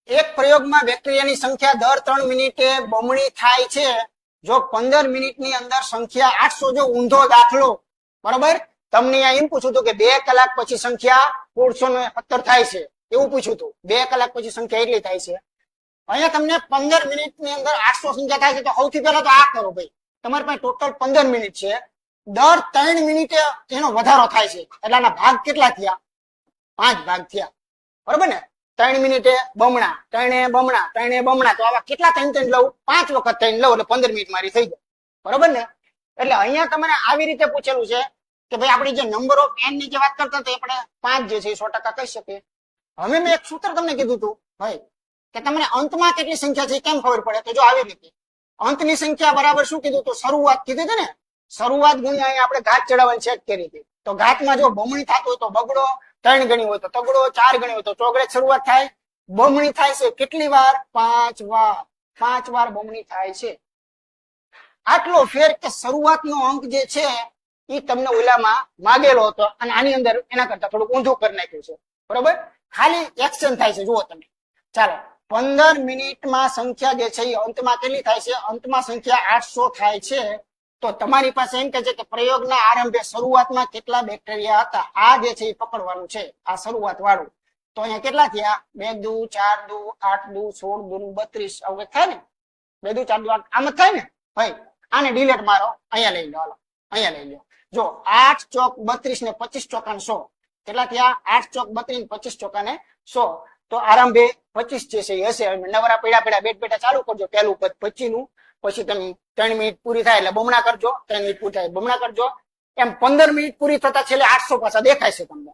એક પ્રયોગમાં બેક્ટેરિયાની સંખ્યા દર 3 મિનિટે બમણી થાય છે જો 15 મિનિટની અંદર સંખ્યા 800 જો ઊંધો દાખલો બરોબર તમને અહીંયા એમ પૂછ્યું હતું કે 2 કલાક પછી સંખ્યા 1617 થાય છે એવું પૂછ્યું હતું 2 કલાક પછી સંખ્યા એટલી થાય છે અહીંયા તમને 15 મિનિટની અંદર 800 સંખ્યા થાય છે તો સૌથી પહેલા તો આ કરો ભાઈ તમારી પાસે ટોટલ 15 મિનિટ છે દર 3 મિનિટે એનો વધારો થાય છે એટલે આના ભાગ કેટલા થયા 5 ભાગ થયા બરોબર ને 3 મિનિટે બમણા 3 બમણા 3 બમણા તો આવા કેટલા 3 લઉં 5 વખત 3 લઉં એટલે 15 મિનિટ મારી થઈ જાય બરોબર ને એટલે અહીંયા તમને આવી રીતે પૂછેલું છે કે ભાઈ આપણી જે નંબર ઓફ n ની જે વાત કરતા હતા આપણે 5 જે છે 100% કહી શકીએ હવે મેં એક સૂત્ર તમને કીધું હતું ભાઈ કે તમને અંતમાં કેટલી સંખ્યા છે કેમ ખબર પડે તો જો આવી રીતે અંતની સંખ્યા બરાબર શું કીધું તો શરૂઆત કીધી હતી ને શરૂઆત ગુણ્યા અહીંયા આપણે ઘાત ચડાવવાની ચેક કરી હતી તો ઘાતમાં જો બમણી થતું હોય તો બગડો 3 ગણી હોય તો તગડો 4 ગણી હોય તો ચોગડે શરૂઆત થાય બમણી થાય છે કેટલી વાર 5 વાર બમણી થાય છે આટલો ફેર કે શરૂઆતનો અંક જે છે એ તમને ઓલામાં માગેલો હતો અને આની અંદર એના કરતા થોડું ઊંધું કરી નાખ્યું છે બરોબર ખાલી એક્સચેન્જ થાય છે જુઓ તમે ચાલો 15 મિનિટમાં સંખ્યા જે છે એ અંતમાં કેટલી થાય છે અંતમાં સંખ્યા 800 થાય છે તો તમારી પાસે એમ કે છે કે પ્રયોગના આરંભે શરૂઆતમાં કેટલા બેક્ટેરિયા હતા આ જે છે એ પકડવાનું છે આ શરૂઆત વાળું તો અહીંયા કેટલા થયા 2 દુ 4 દુ 8 દુ 16 દુ 32 આવું થાય ને 2 દુ 4 દુ 8 આમ જ થાય ને ભાઈ આને ડિલીટ મારો અહીંયા લઈ લો હાલો અહીંયા લઈ લો જો 8 ચોક 32 ને 25 ચોકા 100 કેટલા થયા 8 ચોક 32 ને 25 ચોકા ને 100 તો આરંભે 25 જે છે એ હશે નવરા પીડા બેટ બેટા ચાલુ કરજો પહેલું પદ 25 નું પછી તમે 3 મિનિટ પૂરી થાય એટલે બમણા કરજો 3 મિનિટ પૂરી થાય બમણા કરજો એમ 15 મિનિટ પૂરી થતા છેલ્લે 800 પાછા દેખાય છે તમને